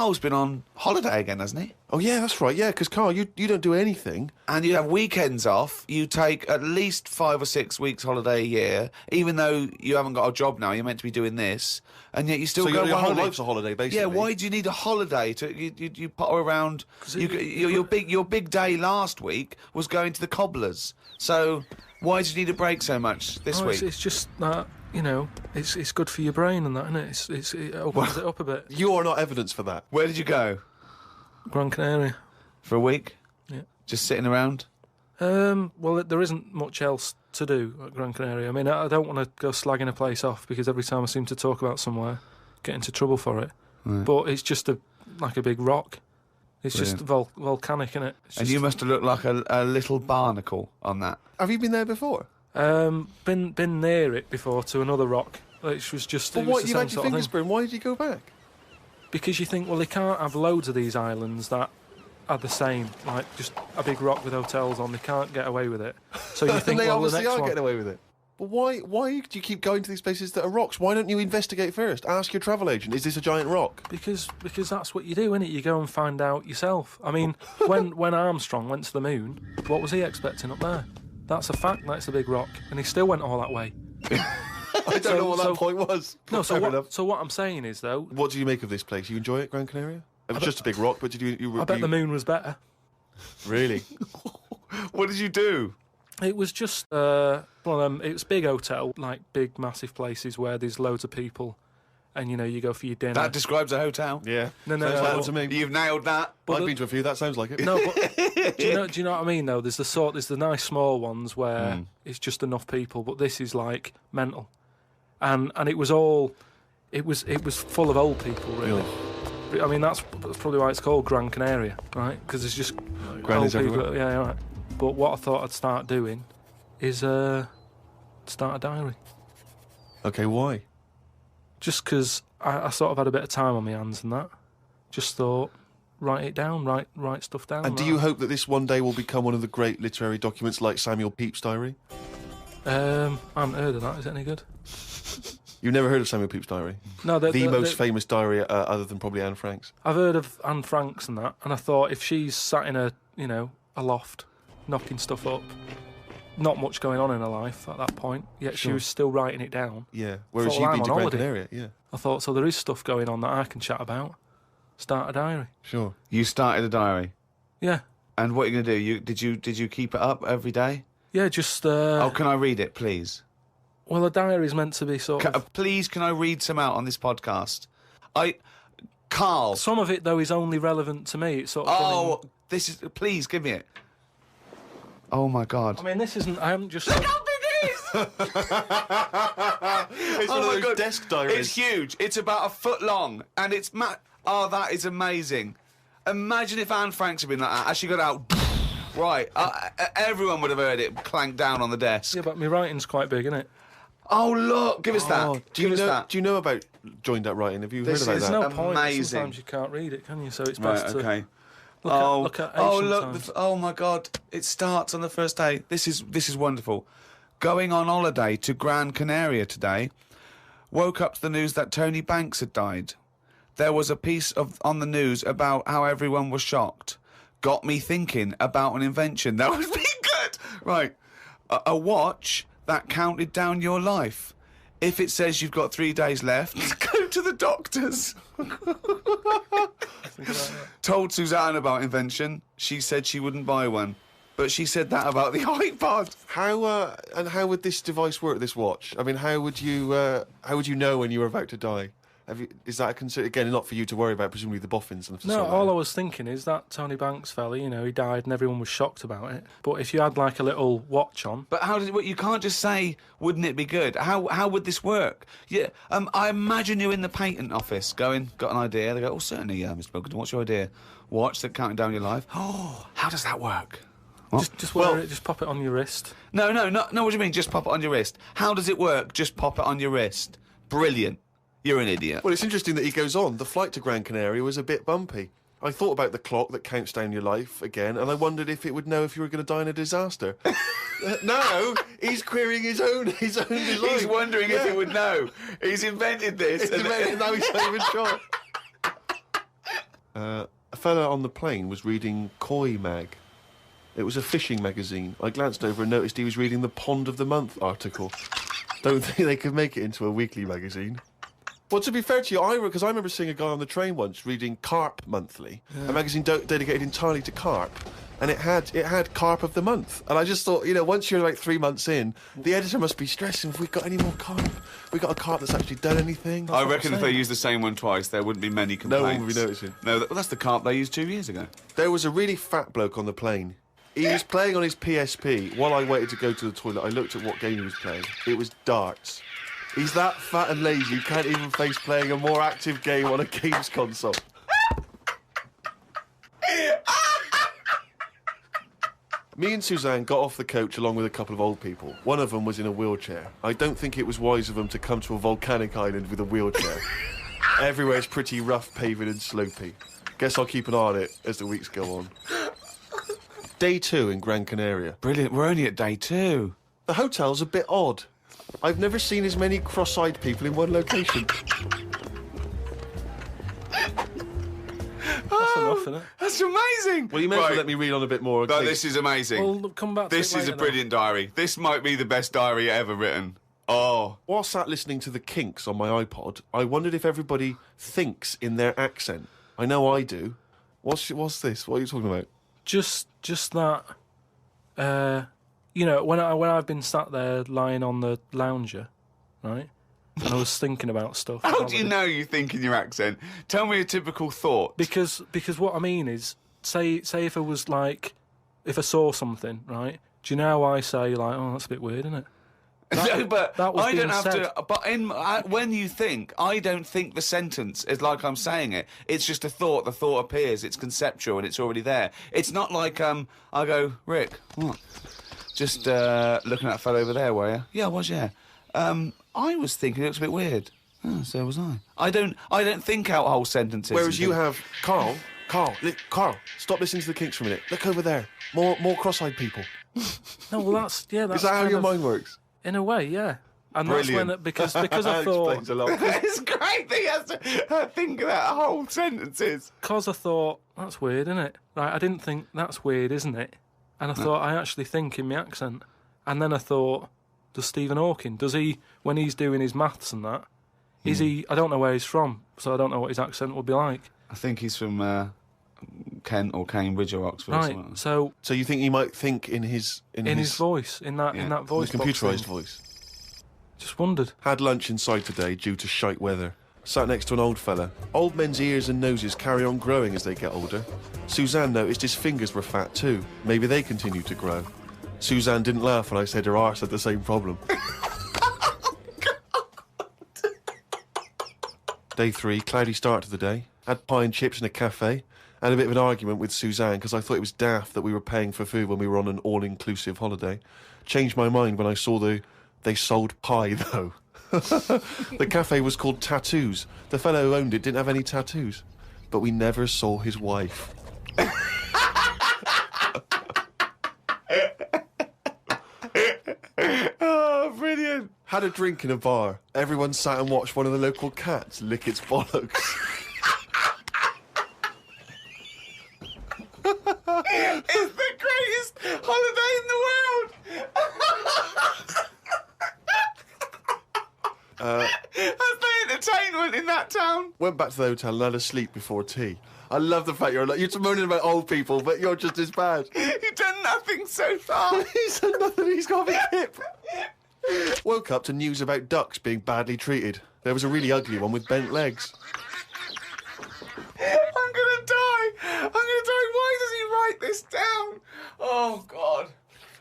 Carl's been on holiday again, hasn't he? Oh, yeah, that's right. Yeah, because, Carl, you don't do anything. And you have weekends off. You take at least 5 or 6 weeks holiday a year, even though you haven't got a job now. You're meant to be doing this, and yet you still go on your whole holiday. life's a holiday, basically. Yeah, why do you need a holiday? You potter around. Your big day last week was going to the cobblers. So why do you need a break so much this week? It's just that, it's good for your brain and that, isn't it? It opens it up a bit. You are not evidence for that. Where did you go? Gran Canaria. For a week? Yeah. Just sitting around? Well, there isn't much else to do at Gran Canaria. I mean, I don't want to go slagging a place off because every time I seem to talk about somewhere, get into trouble for it. Right. But it's just like a big rock. It's just volcanic, isn't it? And you must have looked like a little barnacle on that. Have you been there before? Been near it before to another rock, which was just. But what, you had your fingers burned? Why did you go back? Because you think, well, they can't have loads of these islands that are the same, like just a big rock with hotels on. They can't get away with it. So you think, they well, obviously the next are one. getting away with it. But why do you keep going to these places that are rocks? Why don't you investigate first? Ask your travel agent, is this a giant rock? Because that's what you do, innit? You go and find out yourself. I mean, when Armstrong went to the moon, what was he expecting up there? That's a fact, that's a big rock. And he still went all that way. I don't know what that point was. No, so what I'm saying is, though... What do you make of this place? You enjoy it, Gran Canaria? It was just a big rock, but did you I bet the moon was better. Really? What did you do? It was just one of them. It was a big hotel, like big, massive places where there's loads of people, and you go for your dinner. That describes a hotel. Yeah. No. Sounds like that to me. You've nailed that. I've been to a few. That sounds like it. No, but do you know what I mean? Though there's the nice small ones where it's just enough people, but this is like mental, and it was full of old people, really. I mean, that's probably why it's called Gran Canaria, right? Because there's just Gran is old people. everywhere. Yeah, right. But what I thought I'd start doing is start a diary. Okay, why? Just because I sort of had a bit of time on my hands and that. Just thought, write it down, write stuff down. And do you hope that this one day will become one of the great literary documents like Samuel Pepys' diary? I haven't heard of that. Is it any good? You've never heard of Samuel Pepys' diary? No, the most famous diary other than probably Anne Frank's. I've heard of Anne Frank's and that, and I thought if she's sat in a loft, knocking stuff up, not much going on in her life at that point, yet she was still writing it down. Yeah, whereas Thought, you've well, been to I'm on Gran holiday. Canaria, yeah. I thought, so there is stuff going on that I can chat about. Start a diary. Sure. You started a diary. Yeah. And what are you going to do? Did you keep it up every day? Yeah, just... Oh, can I read it, please? Well, a diary is meant to be sort of... Please, can I read some out on this podcast? Carl... Some of it, though, is only relevant to me. It's sort of... Oh, this is... Please, give me it. Oh, my God. I mean, this isn't... I haven't just... Look how big it is! It's one of those desk diaries. It's huge. It's about a foot long. And it's... Oh, that is amazing. Imagine if Anne Franks had been like that. As she got out... Right. Everyone would have heard it clank down on the desk. Yeah, but my writing's quite big, isn't it? Oh, look. Give us that. Do you know about joined up writing? Have you heard about is that? There's no point. Amazing. Sometimes you can't read it, can you? So it's Right, best to... okay. Look at ancient look! times. Oh my God! It starts on the first day. This is wonderful. Going on holiday to Gran Canaria today. Woke up to the news that Tony Banks had died. There was a piece on the news about how everyone was shocked. Got me thinking about an invention that was being good. Right, a watch that counted down your life. If it says you've got 3 days left, go to the doctors. Told Suzanne about invention. She said she wouldn't buy one. But she said that about the iPod. How would this device work, this watch? I mean, how would you know when you were about to die? Is that a concern? Again, not for you to worry about, presumably the boffins and stuff No, like all that. I was thinking is that Tony Banks fella, he died and everyone was shocked about it. But if you had like a little watch on... But how did it work? You can't just say, wouldn't it be good? How would this work? Yeah, I imagine you in the patent office going, got an idea. They go, oh, certainly, Mr. Pilkington, what's your idea? Watch that counting down your life. Oh, how does that work? Just wear it, just pop it on your wrist. No, what do you mean, just pop it on your wrist? How does it work? Just pop it on your wrist. Brilliant. You're an idiot. Well, it's interesting that he goes on. The flight to Gran Canaria was a bit bumpy. I thought about the clock that counts down your life again, and I wondered if it would know if you were going to die in a disaster. Now he's querying his own design. He's wondering if it would know. He's invented this. And now he's not even sure. A fella on the plane was reading Koi Mag. It was a fishing magazine. I glanced over and noticed he was reading the Pond of the Month article. Don't think they could make it into a weekly magazine. Well, to be fair to you, because I remember seeing a guy on the train once reading Carp Monthly, a magazine dedicated entirely to carp, and it had Carp of the Month. And I just thought, once you're like 3 months in, the editor must be stressing. Have we got any more carp? We got a carp that's actually done anything? I reckon if they used the same one twice, there wouldn't be many complaints. No one would be noticing. No, that's the carp they used 2 years ago. There was a really fat bloke on the plane. He was playing on his PSP. While I waited to go to the toilet, I looked at what game he was playing. It was darts. He's that fat and lazy, you can't even face playing a more active game on a games console. Me and Suzanne got off the coach along with a couple of old people. One of them was in a wheelchair. I don't think it was wise of them to come to a volcanic island with a wheelchair. Everywhere's pretty rough paving and slopey. Guess I'll keep an eye on it as the weeks go on. Day 2 in Gran Canaria. Brilliant, we're only at day 2. The hotel's a bit odd. I've never seen as many cross-eyed people in one location. That's enough, isn't it? That's amazing. Well, you may as well let me read on a bit more. No, this is amazing. We'll come back to This it is a later, brilliant diary. This might be the best diary ever written. Oh. While sat listening to the Kinks on my iPod, I wondered if everybody thinks in their accent. I know I do. What's this? What are you talking about? Just that, when I've been sat there lying on the lounger, right, and I was thinking about stuff. How do you know you think in your accent? Tell me a typical thought. Because what I mean is, say if I was like, if I saw something, right? Do you know how I say like, oh, that's a bit weird, isn't it? No, but that was I don't being have said. to. But when you think, I don't think the sentence is like I'm saying it. It's just a thought. The thought appears. It's conceptual and it's already there. It's not like I go, Rick, what? Just looking at that fellow over there, were you? Yeah, I was. Yeah. I was thinking it looks a bit weird. Oh, so was I. I don't think out whole sentences. Whereas you have Carl, stop listening to the Kinks for a minute. Look over there. More cross-eyed people. No, well, that's Is that how your mind works? In a way, yeah. And Brilliant. that's when because I That thought explains a lot. It's great that he has to think of that whole sentences. because I thought that's weird, isn't it? Like I didn't think that's weird, isn't it? And I thought I actually think in my accent. And then I thought, does Stephen Hawking, does he, when he's doing his maths and that, is he? I don't know where he's from, so I don't know what his accent would be like. I think he's from Kent or Cambridge or Oxford. Or Right. something. So So you think he might think in his voice, in that voice, his box computerised thing. voice? Just wondered. Had lunch inside today due to shite weather. Sat next to an old fella. Old men's ears and noses carry on growing as they get older. Suzanne noticed his fingers were fat too. Maybe they continue to grow. Suzanne didn't laugh when I said her arse had the same problem. Day 3, cloudy start to the day. Had pie and chips in a cafe. Had a bit of an argument with Suzanne because I thought it was daft that we were paying for food when we were on an all-inclusive holiday. Changed my mind when I saw they sold pie, though. The cafe was called Tattoos. The fellow who owned it didn't have any tattoos. But we never saw his wife. Oh, brilliant. Had a drink in a bar. Everyone sat and watched one of the local cats lick its bollocks. It's the greatest holiday in the world. That's the entertainment in that town. Went back to the hotel and had a sleep before tea. I love the fact you're moaning about old people, but you're just as bad. You've done nothing so far. He's done nothing, he's got a big hip. Woke up to news about ducks being badly treated. There was a really ugly one with bent legs. I'm gonna die. Why does he write this down? Oh, God.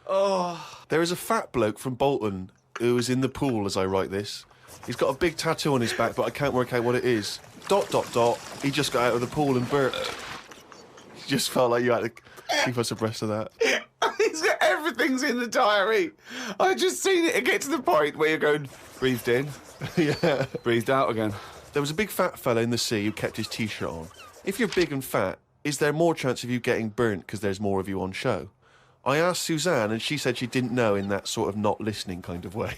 Oh. There is a fat bloke from Bolton who is in the pool as I write this. He's got a big tattoo on his back, but I can't work out what it is. ... He just got out of the pool and burped. You just felt like you had to keep us abreast of that. Everything's in the diary. I just seen it get to the point where you're going, breathed in, Yeah. breathed out again. There was a big fat fella in the sea who kept his T-shirt on. If you're big and fat, is there more chance of you getting burnt because there's more of you on show? I asked Suzanne and she said she didn't know in that sort of not listening kind of way.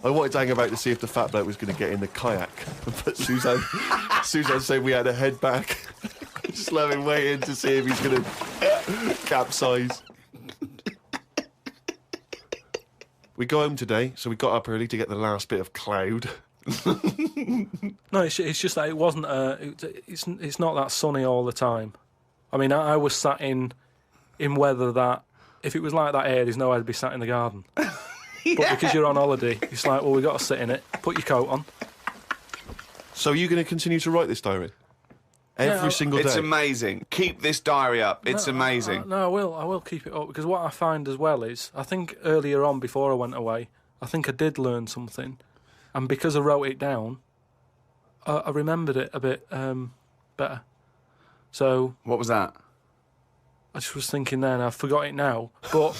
I wanted to hang about to see if the fat bloke was going to get in the kayak. But Suzanne said we had to head back. Just let him wait in to see if he's going to capsize. We go home today, so we got up early to get the last bit of cloud. No, it's just that it wasn't. It's not that sunny all the time. I mean, I was sat in weather that if it was like that here, there's no way to be sat in the garden. Yeah. But because you're on holiday, it's like, well, we got to sit in it. Put your coat on. So are you going to continue to write this diary? Every single day? It's amazing. Keep this diary up. It's amazing. No, I will keep it up, because what I find as well is, I think earlier on, before I went away, I think I did learn something. And because I wrote it down, I remembered it a bit better. So... What was that? I just was thinking then, I forgot it now, but